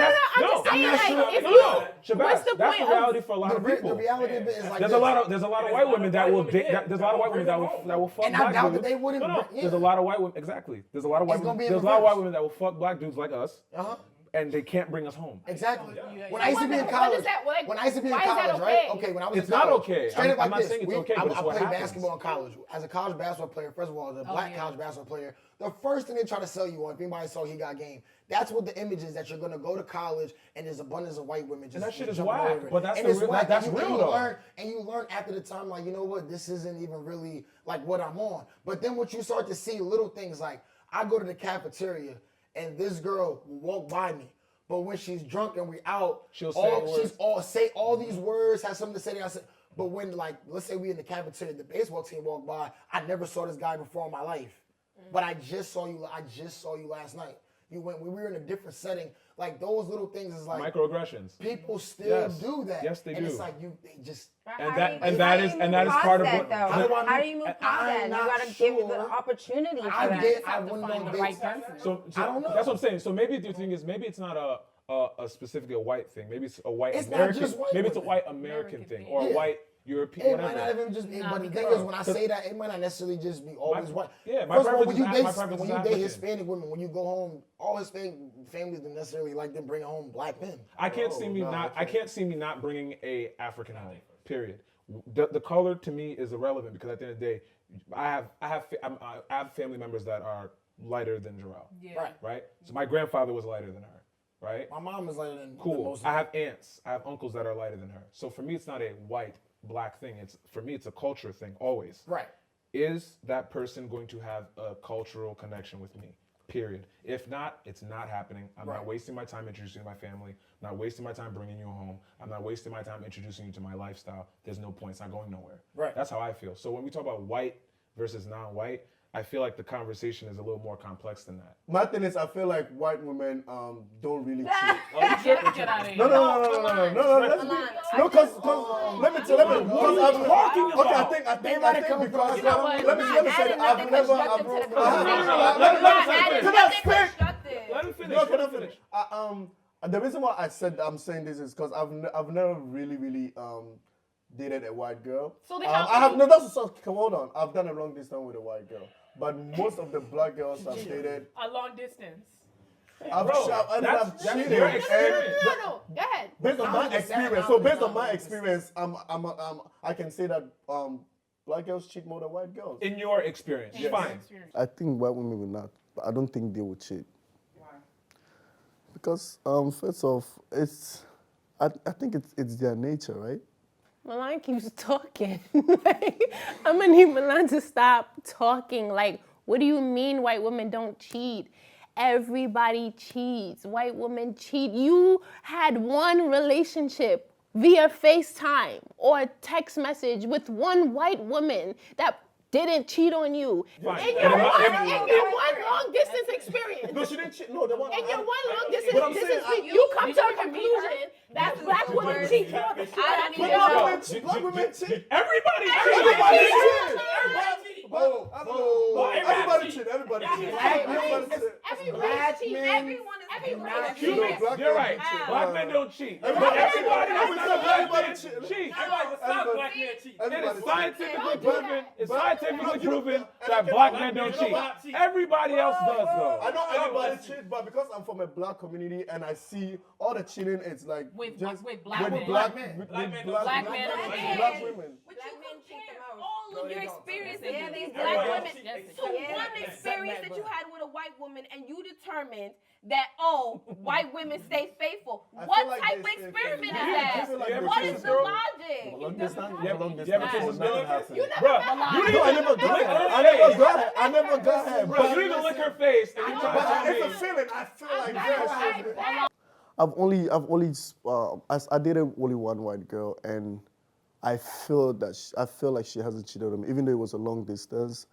just saying, not like, sure. if No, you, Shabazz, what's the that's point the reality for a lot of The people. reality of it is like There's this. a lot of white women that will there's a lot of white women that will fuck And I black doubt that dudes. they wouldn't No. bring- yeah. There's a lot of white women exactly. There's a lot of white It's gonna women. be in There's a lot of white reverse. women that will fuck black dudes like us, Uh-huh. and they can't bring us home. Exactly. Yeah. When I used to be in What college, is that? Like, when I used to be in why is that college, right? okay? Okay, when I was It's in college, not okay. Straight up I'm like not this. saying it's okay, but it's I what played happens. basketball in college. As a college basketball player, first of all, as a black college basketball player, the first thing they try to sell you on, if anybody saw he got game, that's what the image is, that you're gonna go to college and there's abundance of white women just And that shit is jumping whack, over it. but that's And the it's real- whack, that's and you real, though. you learn after the time, like, you know what, this isn't even really like what I'm on. But then what you start to see little things like, I go to the cafeteria and this girl will walk by me. But when she's drunk and we out, She'll say all these words, has something to say. But when, like, let's say we in the cafeteria, the baseball team walked by, I never saw this guy before in my life, but I just saw you last night. We were in a different setting. Like, those little things is like Microaggressions. people still Yes. do that. Yes, they and do. it's like they just. And How that do is you and that is move part of past what. that, though? How do you move past that? You not gotta give the sure. opportunity for I that. did. I wouldn't find know the right person. So I don't know. That's what I'm saying. So maybe the thing is, maybe it's not a specifically a white thing. Maybe it's a white It's not American. just white Maybe it's a women. white American thing or Yeah. a white European. It Whatever. might not even just be, but the thing is, when I say that, it might not necessarily just be always white. yeah, my First of all, when preference you is- my date preference when is you date African. Hispanic women, when you go home, all Hispanic families don't necessarily like them bringing home black men. I can't see me not. I can't see me not bringing a African home. Period. The color to me is irrelevant because at the end of the day, I have family members that are lighter than Jarrell. Right. Right. So my grandfather was lighter than her. Right. My mom is lighter than Cool. most. I have aunts. I have uncles that are lighter than her. So for me, it's not a white black thing. For me, it's a culture thing always. Right. Is that person going to have a cultural connection with me? Period. If not, it's not happening. I'm not wasting my time introducing you to my family. I'm not wasting my time bringing you home. I'm not wasting my time introducing you to my lifestyle. There's no point. It's not going nowhere. Right. That's how I feel. So when we talk about white versus non-white, I feel like the conversation is a little more complex than that. My thing is, I feel like white women don't really cheat. Get out of here. No. Let's be, no, because let me tell you, because I've talking okay, about? I think because You know what? let me say that I've never. Let him finish. No, can I finish? The reason why I'm saying this is because I've never really dated a white girl. So they I have no. That's hold on. I've done a long distance with a white girl, but most of the black girls I've dated, A long distance. I've cheated. your And experience. No. Go ahead. based on my experience, so based on my experience, I can say that black girls cheat more than white girls. In your experience, fine. I think white women will not, but I don't think they will cheat. Why? Because first off, I think it's their nature, right? Milan keeps talking. I'm gonna need Milan to stop talking. Like, what do you mean white women don't cheat? Everybody cheats. White women cheat. You had one relationship via FaceTime or text message with one white woman that didn't cheat on you. Fine. In your one long distance experience. No, she didn't cheat. No, the one. In your one long But I'm distance, saying, you come to a conclusion that black women cheat more than Black women cheat. Everybody cheat. Everybody cheat. Everybody cheat. Black men Everyone cheat. You're right. Black men don't cheat. But everybody cheat. black man cheat. It Everybody is scientifically Don't do proven. that. It's But- scientifically you know, proven and that again, black black men don't men cheat. don't cheat. Everybody else does though. I know everybody Everybody cheats, but because I'm from a black community and I see all the cheating, it's like With just black men. black men. with Black men black Black women. men don't cheat. Black women. But Black you men cheat the compare most. all of your experiences Yeah, with they these do. black Everybody women cheat. to Yeah. one Yeah. experience that you had with a white woman, and you determined that white women stay faithful. I What feel like type of they stay experiment faithful. is I that? feel like Yeah, they What stay is the faithful. logic? Long distance, Yeah, long yeah, distance, but will this is never Miller. happen. You never Bruh, Milan. you No, I never got Lick her. her I never face. got her. I never got her. Bro, you need to lick her face and you try to But tell it's a me. feeling. I feel like yes. I've only I dated only one white girl, and I feel like she hasn't cheated on me, even though it was a long distance.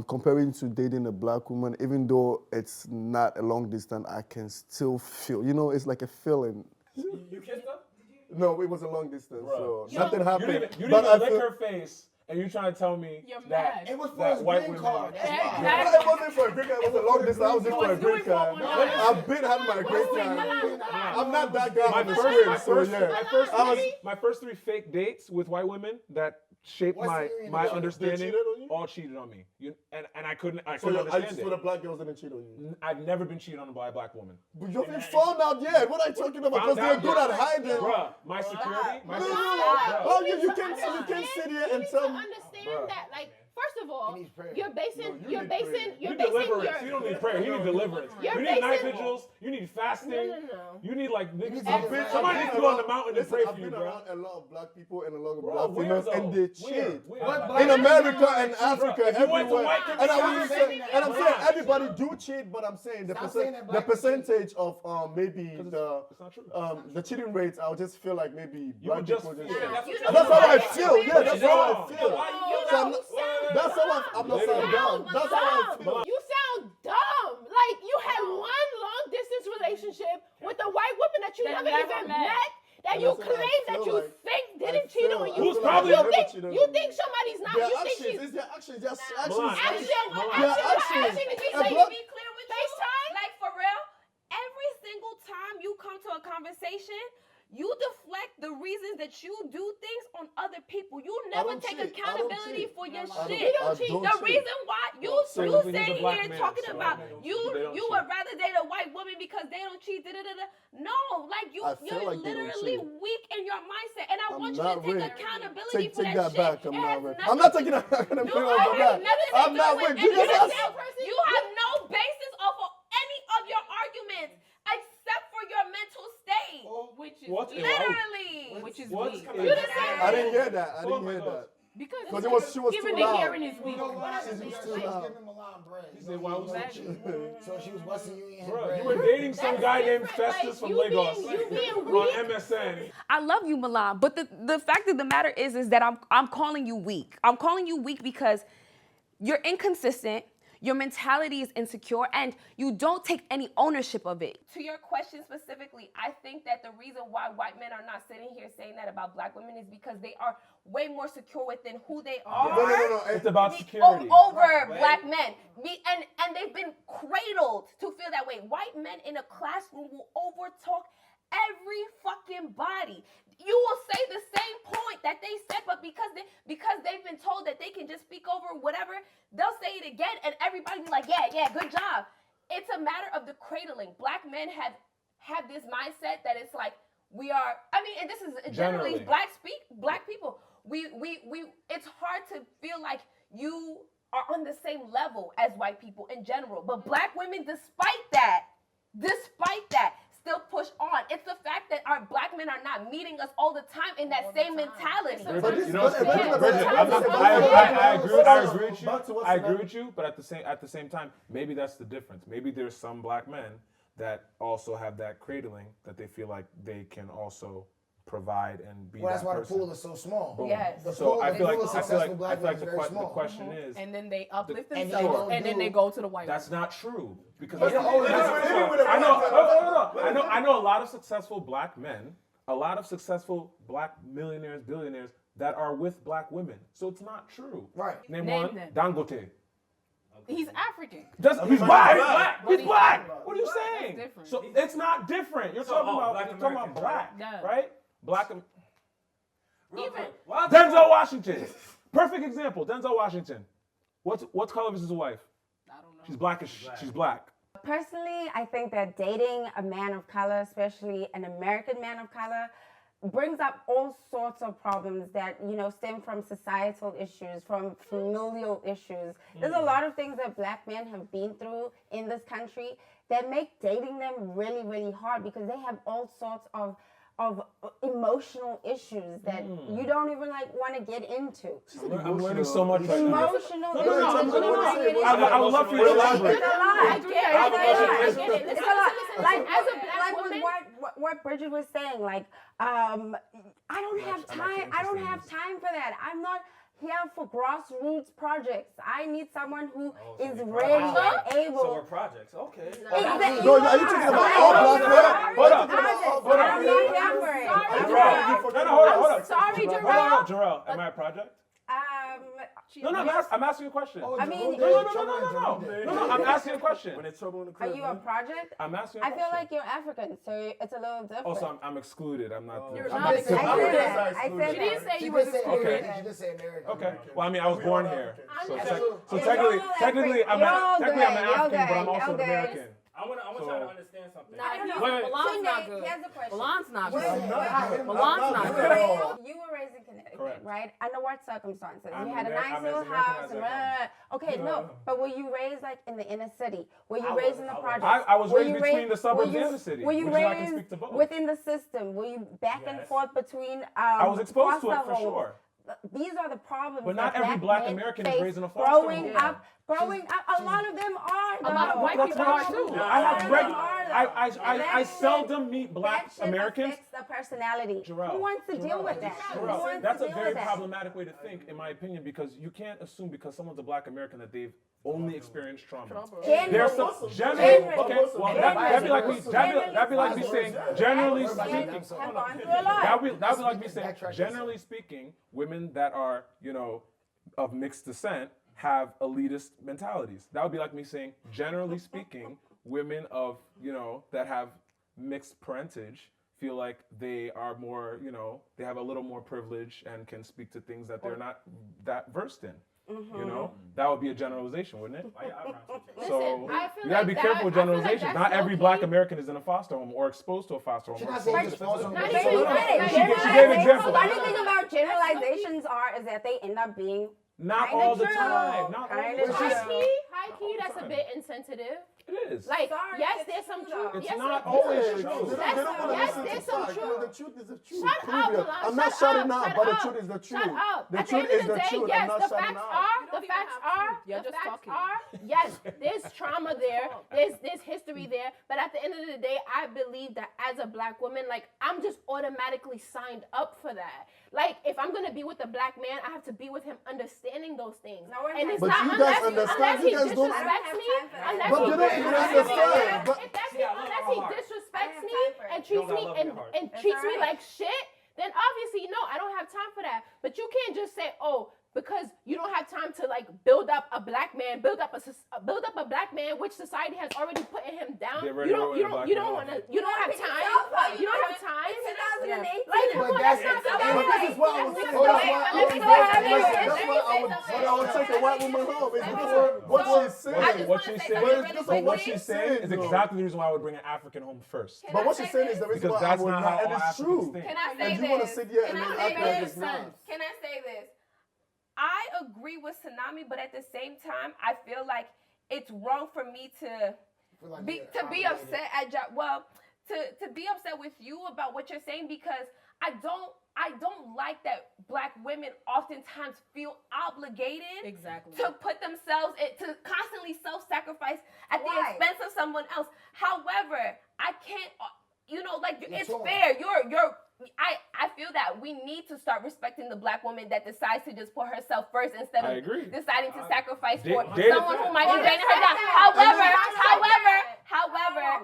Comparing to dating a black woman, even though it's not a long distance, I can still feel. You know, it's like a feeling. You kissed her? No, it was a long distance, Bro. so nothing You happened. didn't even But I lick feel- her face and you trying to tell me You're that mad. It was for that his white green women. card. That's why. Exactly. It wasn't for a green card. It was a long distance. I was just for a was green doing card. 419. I've been having my green card. I'm not that guy My on the first, street, so yeah. my first three fake dates with white women that shaped What's my the reason my they understanding cheated on you? all cheated on me. And I couldn't So understand the it. black girls didn't cheat on you. I've never been cheated on by a black woman. But you haven't found out yet. What are you talking about? Because Found they're out good yet. at hiding. Bruh, my security, No. How you can sit here and tell me. understand Bruh. that, like, first of all, He needs prayer. you're basing, No, you you're need basing, prayer. you're You basing deliverance. You your. don't need prayer. You need deliverance. You're You need night basing- vigils. You need fasting. No. You need like niggas. I've been- Somebody needs to go on the mountain and Listen, pray I've for you, been bro. around a lot of black people and a lot of Bro, black where females, though? and they Where? cheat. Where? In America and Africa, If you went to everywhere. white And I'm communities, saying, and I'm saying Relax. everybody do cheat, but I'm saying the Stop saying that the black people percentage of maybe It's not true. the cheating rates, I'll just feel like maybe You black would just people feel. just. That's what And that's how I You feel. Yeah, that's how I No. feel. Why you So I'm don't? not- that's how I'm not saying dumb. That's how I feel. You sound dumb. Like you had one long distance relationship with a white woman that you That never never even met. met. That And you that's what I claim that feel you like. think I didn't cheat feel- on I you. feel like probably they you never think cheated you on think me. somebody's not. Their You think actions, she's it's their actions, just Milan. actions. action. Yeah, Action. actions. Did you A say black- Be clear with FaceTime? you. Like for real, every single time you come to a conversation, you deflect the reasons that you do things on other people. You never don't take cheat. I don't accountability cheat. for your I don't- shit. I don't The cheat. reason why you So you if he's a sitting black here man, talking so about they don't you cheat. would rather date a white woman because they don't cheat. No, like I feel you're like they don't literally cheat. weak in your mindset, and I I'm want you not to take weak. accountability for Take that that shit. back. I'm It not has weak. nothing I'm not to taking do- accountability No, for it has that. nothing to I'm do not with weak. You just anything asked. else. You have no basis off of any of your arguments except for your mental state. Which is What? weak. Literally. Which is What? weak. You just said I didn't hear that. I Oh didn't my hear God. that. Because Because she was even too the loud. hearing is weak. You know why? She's Because too she was loud. giving Milan bread. He said, why was that? So she was busting you in Bro, bread. you were dating some That's guy named different. Festus Like, from you Lagos being on weak. MSN. I love you, Milan, but the fact of the matter is that I'm calling you weak. I'm calling you weak because you're inconsistent. Your mentality is insecure, and you don't take any ownership of it. To your question specifically, I think that the reason why white men are not sitting here saying that about black women is because they are way more secure within who they are. No. It's about Me- security. over black men. And they've been cradled to feel that way. White men in a classroom will overtalk every fucking body. You will say the same point that they said, but because they've been told that they can just speak over whatever, they'll say it again, and everybody be like, yeah, good job. It's a matter of the cradling. Black men have this mindset that it's like we are. I mean, and this is generally black people. We it's hard to feel like you are on the same level as white people in general. But black women, despite that, still push on. It's the fact that our black men are not meeting us all the time in that same mentality. Bridget, you know what's But crazy? this- Bridget, but this- I agree with you. Back to what's I the agree matter. with you, but at the same time, maybe that's the difference. Maybe there's some black men that also have that cradling that they feel like they can also provide and be Well, that's that why person. the pool is so small. Boom. Yes. The So pool, I the feel like pool of successful black men is very the small. question is And then they uplift And themselves, they and then do- they go to the white that's not true because Listen, I know a lot of successful black men, a lot of successful black millionaires, billionaires that are with black women. So it's not true. Right. Name Name one. them. Dangote. He's African. He's black. But He's he's black. black. What are you That's saying? different. So it's not different. You're So, talking oh, about black you're talking about Americans, black, right? right? Black. Real Even- quick. Why Denzel Washington. Perfect example. Denzel Washington. What color is his wife? I don't know. She's blackish. She's black. Personally, I think that dating a man of color, especially an American man of color, brings up all sorts of problems that, stem from societal issues, from familial issues. There's a lot of things that black men have been through in this country that make dating them really, really hard because they have all sorts of emotional issues that you don't even want to get into. I'm learning so much right now. Emotional issues. I would love for you to elaborate. It's a lot. I get it. It's a lot. Listen, as a black with woman, what Bridget was saying, I don't have time. I don't have time for that. I'm not here for grassroots projects. I need someone who is ready and able. So we're projects. Okay. Exactly. No, are you talking about all black men? Hold up. I'm not here for it. Hold up. Sorry, Hold Jarrell. up, Jarrell. Am I a project? No, I'm asking you a question. I mean, No, I'm asking a question. When it's trouble in the are crib. you a project? I'm asking a I question. feel like you're African, so it's a little different. Oh, so I'm excluded. I'm not. You're I'm not not excluded. I said excluded. that. I said She didn't that. say you was excluded. She just said American. Okay. Well, I mean, I was born here. So You're technically, I'm good. an African, You're but I'm good. also an You're good. American. I want y'all to understand something. Nah, Wait. Milan's not good. Here's a question. Milan's not Wait. good. Milan's not good. You were raised in Connecticut, Correct. right? Under what circumstances? I'm You had a Amer- nice I'm little as American house. as And I okay, no. But were you raised in the inner city? Were you I raised in was. the I was. projects? I was Were raised you between the suburbs were you- and the city, Were you which is why I can raised speak to both. within the system? Were you back and Yes. forth between? I was exposed to it foster for homes? sure. These are the problems. But not that every black men American is face raised in a foster growing home. up. A lot of them are. A lot of though. white That's people not are true. too. I have Some regular. are, though. I seldom meet black That shit Americans. affects the personality. Jarrell, Who wants to deal with that? Who Jarrell, wants that's to a deal very with that? problematic way to think, in my opinion, because you can't assume because someone's a black American that they've only experienced trauma. There's some generally, okay, well, that'd be like me saying, generally speaking, Have gone through a lot. that'd be like me saying, generally speaking, women that are, of mixed descent have elitist mentalities. That would be like me saying, generally speaking, women of, that have mixed parentage feel like they are more, they have a little more privilege and can speak to things that they're not that versed in. That would be a generalization, wouldn't it? So I feel you gotta like be that- careful with I feel like generalizations. that's Not every low-key. black American is in a foster home or exposed to a foster home. Should or I say exposed just to- falls on Not the even- She gave examples. The funny thing about generalizations is that they end up being Not kinda all the true. time. Not all Kinda the true. time. High key, that's a bit insensitive. It is. Like, Sorry, yes, it's there's some true, truth. though. It's Yes, not there- always They true. don't Yes, want to yes, listen there's to some facts. truth. The truth is the truth. Shut Prove up, it. Milan. I'm not Shut shouting up. out, Shut but the up. truth is the truth. Shut up. The At the truth end is of the the day, truth. I'm yes, not the shouting facts out. are, You're just talking. yes, there's trauma there, there's history there, but at the end of the day, I believe that as a black woman, like, I'm just automatically signed up for that. Like, if I'm gonna be with a black man, I have to be with him understanding those things. No, we're And not. it's But not you guys unless understand, he you guys don't- disrespects me, unless But he you don't even understand. But unless he disrespects me time for it. and treats You me don't got love in your heart. and It's treats me alright. like shit, then obviously no, I don't have time for that. But you can't just say, oh, because you don't have time to like build up a black man, build up a black man, which society has already put him down. Get You ready to don't win a black man. want to. You don't have time. You don't have time. In 2018. Like, come But on, that's- that's not But this is why I was That's saying. not That's why I fair. was Let me saying. say something. That's why I would take a white woman home. It's before what she's saying. What she's saying, But it's just like what what she's she's saying saying, is though. exactly the reason why I would bring an African home first. But what she's saying is the reason Because why I that's would not not, how and all it's Africans true. think. Can I say And this? you want to sit here and Can I then say act like this? it's not. Can I say this? I agree with Tsunami, but at the same time, I feel like it's wrong for me to be upset at to be upset with you about what you're saying, because I don't like that black women oftentimes feel obligated Exactly. to put themselves to constantly self-sacrifice at the Why? expense of someone else. However, I can't, like, it's torn. fair. I feel that we need to start respecting the black woman that decides to just put herself first instead I of agree. deciding to sacrifice for Data someone who fact. might be draining her down.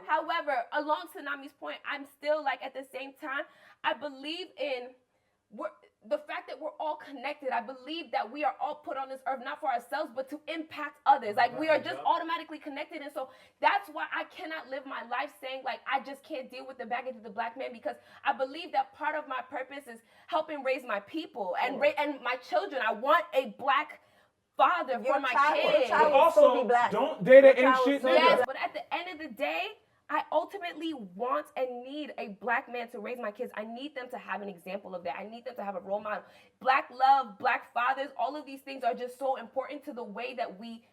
However, along Tsunami's point, I'm still like, at the same time, I believe in the fact that we're all connected, I believe that we are all put on this earth not for ourselves, but to impact others. Like, we are just automatically connected. And so that's why I cannot live my life saying, like, I just can't deal with the baggage of the black man, because I believe that part of my purpose is helping raise my people and my children. I want a black father for my kids. But also, don't date an ain't shit nigga. Yes, but at the end of the day, I ultimately want and need a black man to raise my kids. I need them to have an example of that. I need them to have a role model. Black love, black fathers, all of these things are just so important to the way that we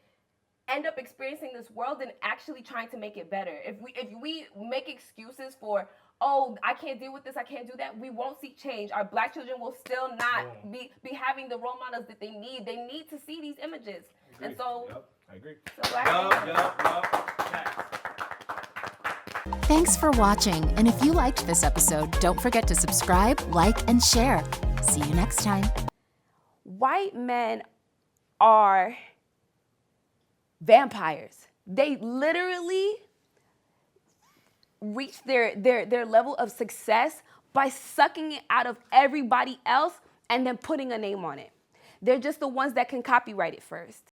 end up experiencing this world and actually trying to make it better. If we make excuses for, oh, I can't deal with this, I can't do that, we won't see change. Our black children will still not be having the role models that they need. They need to see these images. And so, I agree. So black Thanks for watching, and if you liked this episode, don't forget to subscribe, like, and share. See you next time. White men are vampires. They literally reach their level of success by sucking it out of everybody else and then putting a name on it. They're just the ones that can copyright it first.